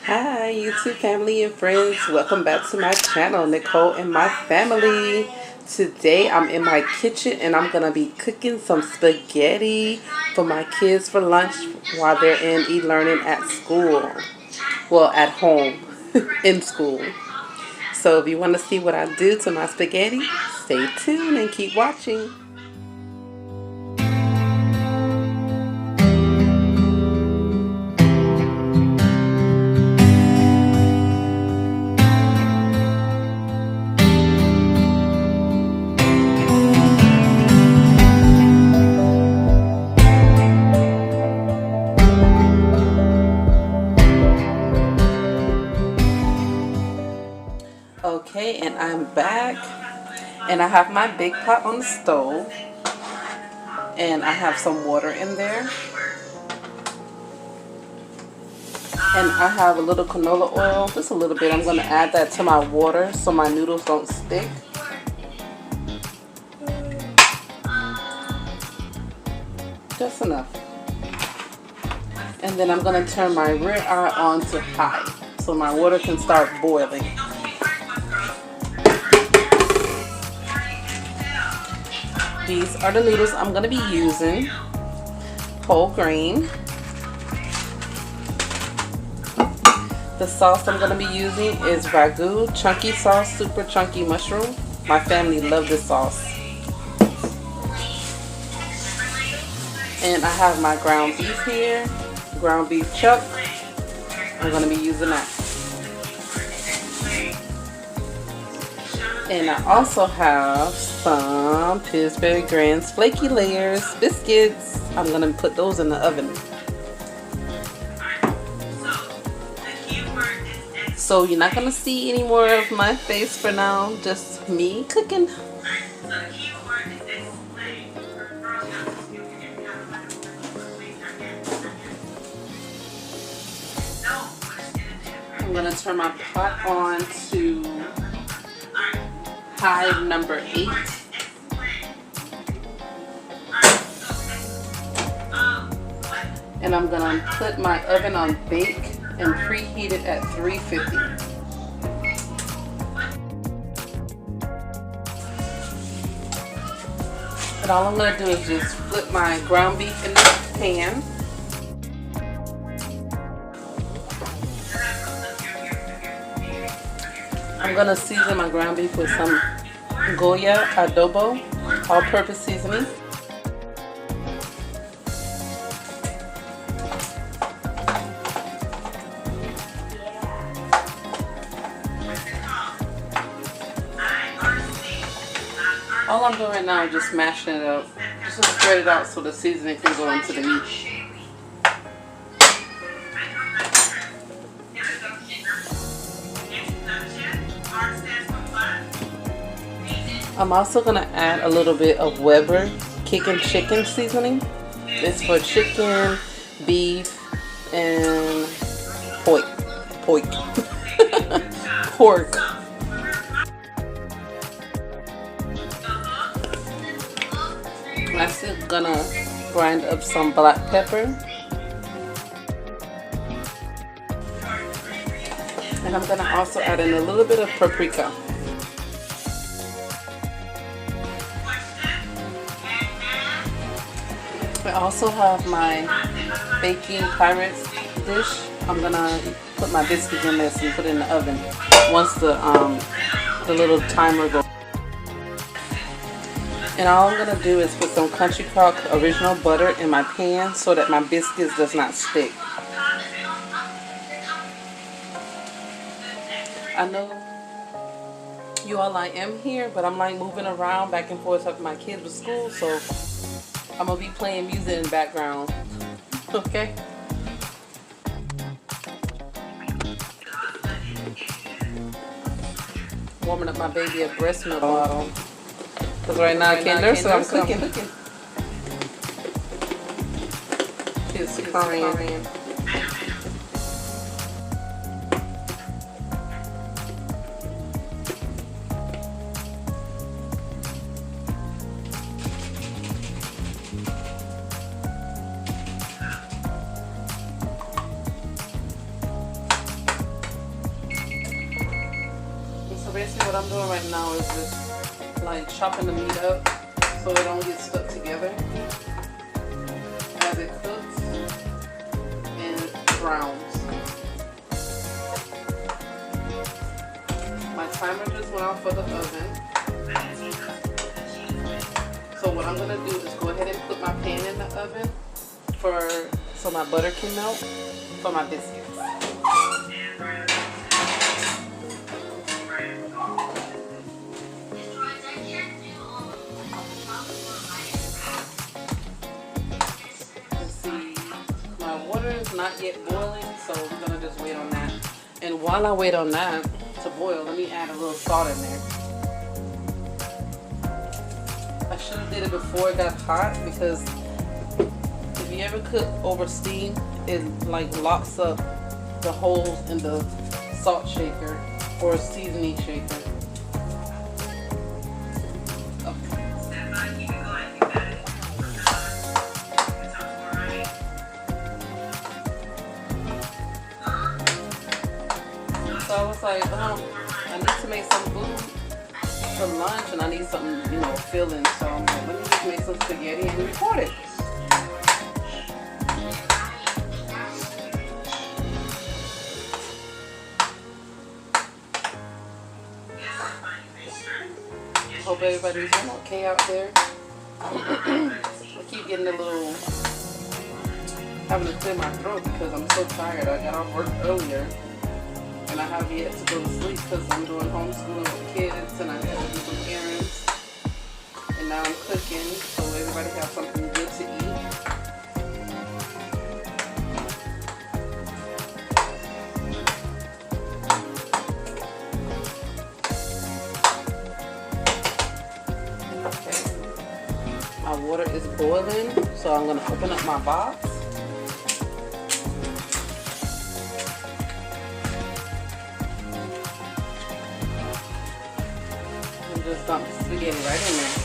Hi YouTube family and friends, welcome back to my channel, Nicole and my family. Today I'm in my kitchen and I'm gonna be cooking some spaghetti for my kids for lunch while they're in e-learning at school. Well, at home, in school. So if you want to see what I do to my spaghetti, stay tuned and keep watching. Okay, and I'm back, and I have my big pot on the stove, and I have some water in there, and I have a little canola oil, just a little bit. I'm going to add that to my water so my noodles don't stick. Just enough. And then I'm going to turn my rear eye on to high so my water can start boiling. These are the noodles I'm going to be using. Whole grain. The sauce I'm going to be using is Ragu chunky sauce, super chunky mushroom. My family loves this sauce. And I have my ground beef here, ground beef chuck. I'm going to be using that. And I also have some Pillsbury Grand's flaky layers biscuits. I'm going to put those in the oven. So you're not going to see any more of my face for now, just me cooking. I'm going to turn my pot on to high number 8. And I'm going to put my oven on bake and preheat it at 350. And all I'm going to do is just flip my ground beef in the pan. I'm going to season my ground beef with some Goya adobo, all-purpose seasoning. All I'm doing right now is just mashing it up, just to spread it out so the seasoning can go into the meat. I'm also going to add a little bit of Weber kicking chicken seasoning. It's for chicken, beef, and pork. Pork. I'm still going to grind up some black pepper. And I'm going to also add in a little bit of paprika. I also have my baking pirates dish. I'm gonna put my biscuits in this and put it in the oven once the little timer goes. And all I'm gonna do is put some Country Crock original butter in my pan so that my biscuits does not stick. I know you all, I am here, but I'm like moving around back and forth after my kids with school, so I'm going to be playing music in the background, okay? Warming up my baby a breast milk bottle. Because right now I can't nurse, so I'm cooking. She's crying. So basically what I'm doing right now is just like chopping the meat up so it don't get stuck together as it cooks and browns. My timer just went off for the oven. So what I'm gonna do is go ahead and put my pan in the oven so my butter can melt for my biscuits. Let's see, my water is not yet boiling, so we're gonna just wait on that. And while I wait on that to boil, let me add a little salt in there. I should have did it before it got hot, because if you ever cook over steam, it like locks up the holes in the salt shaker or seasoning shaker. So I was like, I need to make some food for lunch and I need something, you know, filling. So I'm like, let me just make some spaghetti and record it. Hope everybody's doing okay out there. I keep getting a little, having to clear my throat because I'm so tired. I got off work earlier. And I have yet to go to sleep because I'm doing homeschooling with kids and I had to do some errands. And now I'm cooking so everybody has something good to eat. Okay. My water is boiling, so I'm going to open up my box. Just dump the spaghetti right in there.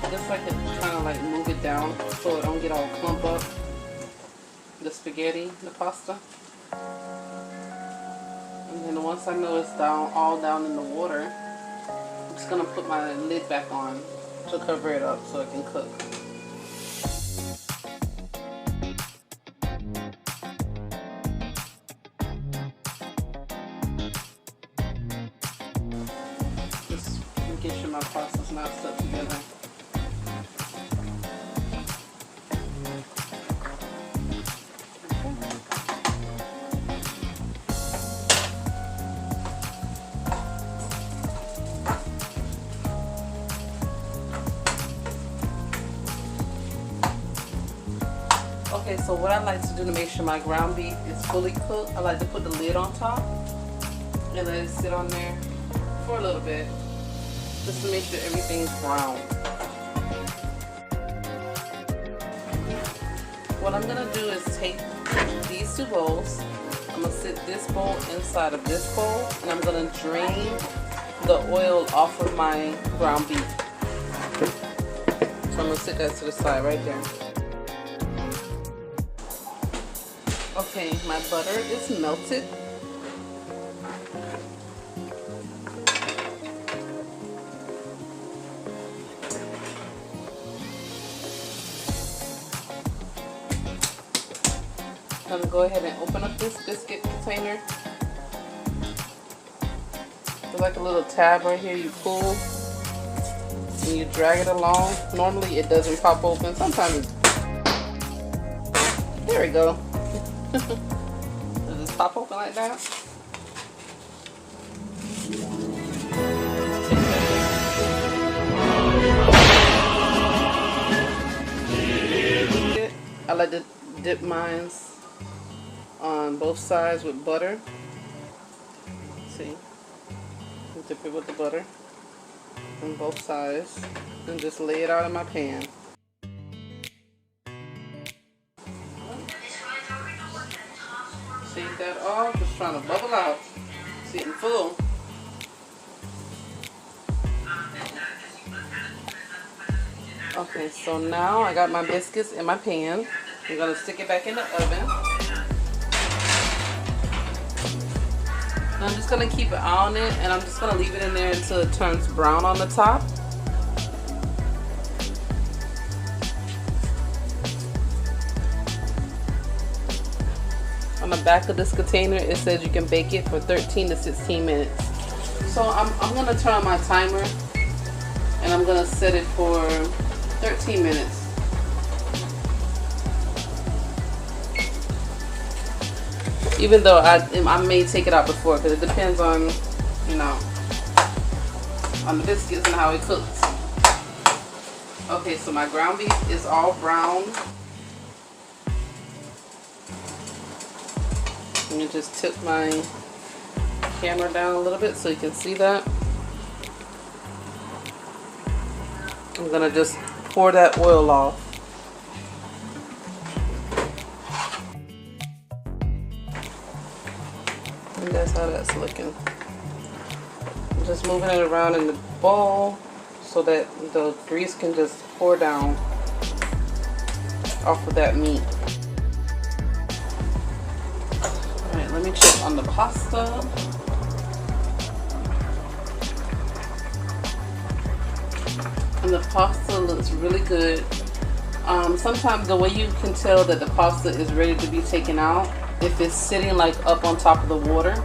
Just like to kind of like move it down so it don't get all clump up. The spaghetti, the pasta. And then once I know it's all down in the water, I'm just gonna put my lid back on to cover it up so it can cook. Make sure my pasta's not stuck together. Okay, so what I like to do to make sure my ground beef is fully cooked, I like to put the lid on top and let it sit on there for a little bit, just to make sure everything's brown. What I'm gonna do is take these two bowls. I'm gonna sit this bowl inside of this bowl, and I'm gonna drain the oil off of my ground beef. So I'm gonna sit that to the side right there. Okay, my butter is melted. I'm going to go ahead and open up this biscuit container. There's like a little tab right here you pull and you drag it along. Normally it doesn't pop open. Sometimes it's... There we go. Does this pop open like that? I like to dip mine on both sides with butter. See, dip it with the butter on both sides and just lay it out in my pan. Shake that off, just trying to bubble out. It's getting full. Okay, so now I got my biscuits in my pan. I'm gonna stick it back in the oven. And I'm just gonna keep an eye on it, and I'm just gonna leave it in there until it turns brown on the top. On the back of this container, it says you can bake it for 13 to 16 minutes. So I'm gonna turn on my timer, and I'm gonna set it for 13 minutes. Even though I may take it out before, because it depends on, you know, on the biscuits and how it cooks. Okay, so my ground beef is all brown. Let me just tip my camera down a little bit so you can see that. I'm gonna just pour that oil off. And that's how that's looking. I'm just moving it around in the bowl so that the grease can just pour down off of that meat. Alright, let me check on the pasta. And the pasta looks really good. Sometimes the way you can tell that the pasta is ready to be taken out, if it's sitting like up on top of the water.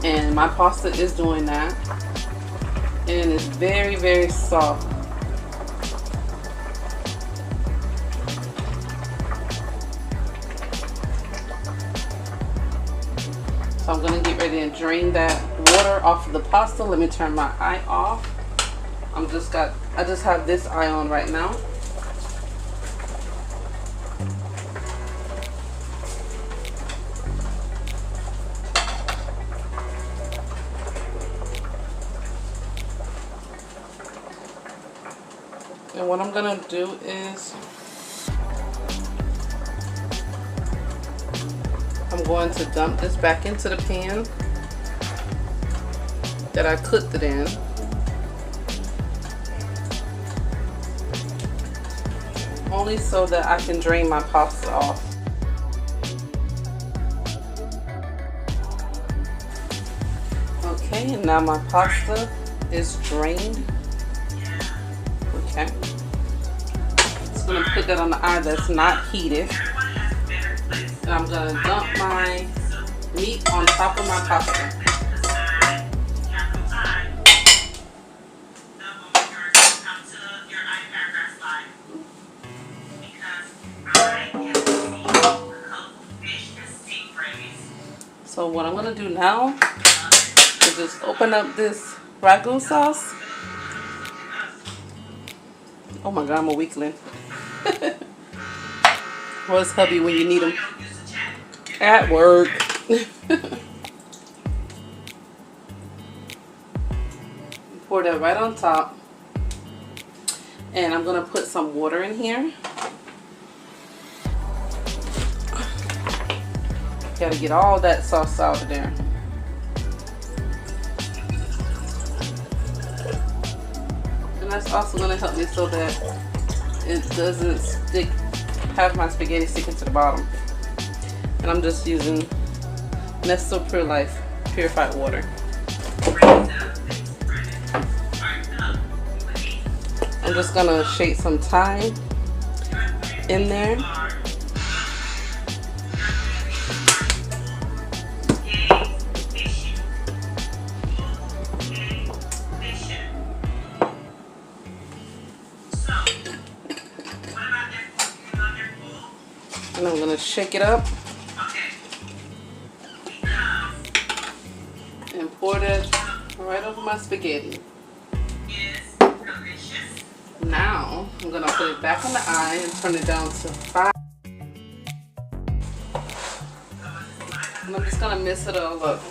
And my pasta is doing that. And it's very, very soft. So I'm gonna get ready and drain that water off of the pasta. Let me turn my eye off. I just have this eye on right now. And what I'm gonna do is I'm going to dump this back into the pan that I cooked it in. Only so that I can drain my pasta off. Okay, and now my pasta is drained. Okay. Just gonna put that on the eye that's not heated. And I'm gonna dump my meat on top of my pasta. So what I'm gonna do now is just open up this ragu sauce. Oh my God, I'm a weakling. Where's hubby when you need him? At work. Pour that right on top. And I'm gonna put some water in here. Gotta get all that sauce out of there. And that's also gonna help me so that it doesn't have my spaghetti sticking to the bottom. And I'm just using Nestle Pure Life purified water. I'm just gonna shake some thyme in there. And I'm going to shake it up and pour it right over my spaghetti. Now I'm going to put it back on the eye and turn it down to 5. And I'm just going to mix it all up.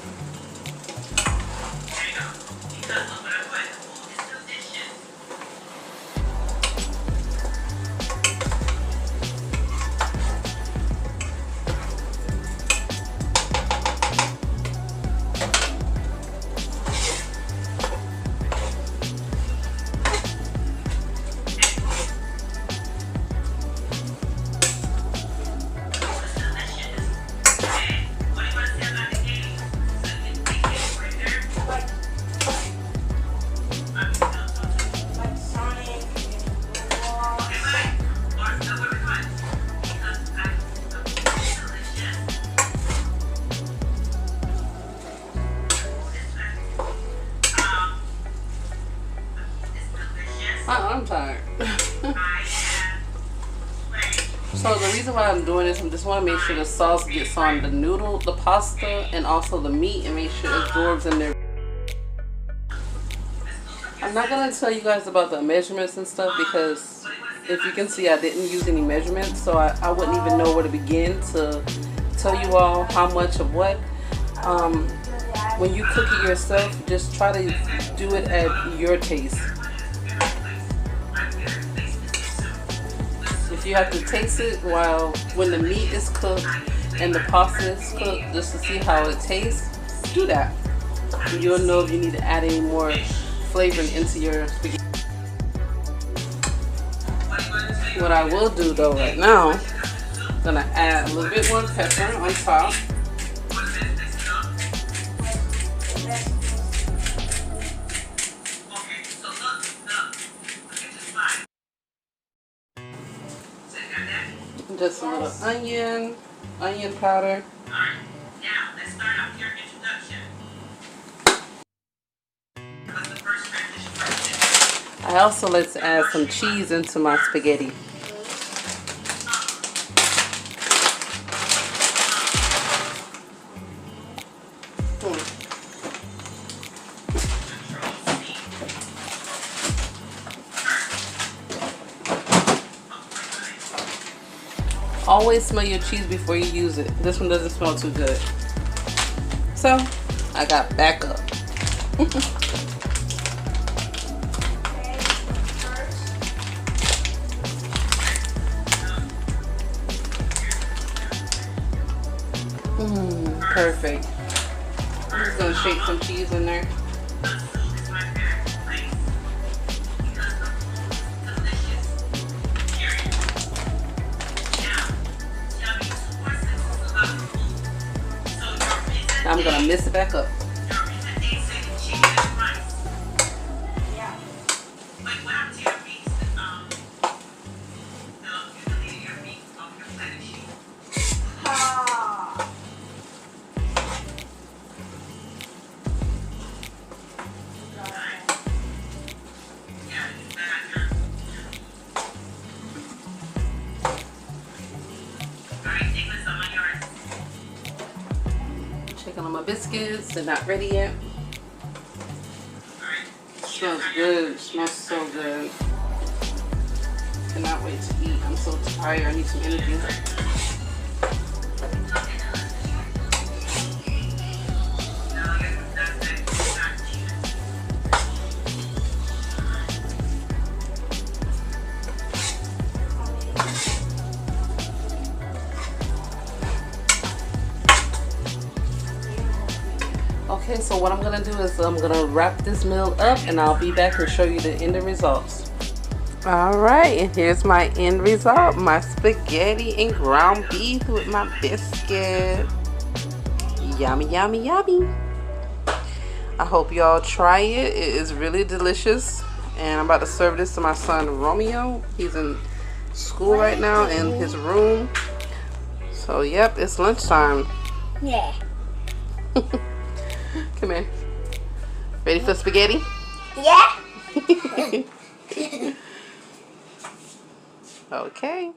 I'm tired. So the reason why I'm doing this, I just want to make sure the sauce gets on the noodle, the pasta, and also the meat, and make sure it absorbs in there. I'm not going to tell you guys about the measurements and stuff because if you can see, I didn't use any measurements, so I wouldn't even know where to begin to tell you all how much of what. When you cook it yourself, just try to do it at your taste. If you have to taste it when the meat is cooked and the pasta is cooked, just to see how it tastes, do that. You'll know if you need to add any more flavoring into your spaghetti. What I will do though right now, I'm gonna add a little bit more pepper on top. Just a little onion powder. Alright, now let's start off your introduction. What's the first transition question? I also like to add some cheese into my spaghetti. Always smell your cheese before you use it. This one doesn't smell too good. So, I got backup. Perfect. I'm just gonna shake some cheese in there. I'm gonna mix it back up. Checking on my biscuits, they're not ready yet. Smells good, it smells so good. Cannot wait to eat. I'm so tired, I need some energy. Okay, so what I'm gonna do is I'm gonna wrap this meal up and I'll be back and show you the end results. Alright, and here's my end result. My spaghetti and ground beef with my biscuit. Yummy, yummy, yummy. I hope y'all try it. It is really delicious. And I'm about to serve this to my son Romeo. He's in school right now in his room. So yep, it's lunchtime. Yeah. Come here. Ready for spaghetti? Yeah. Okay.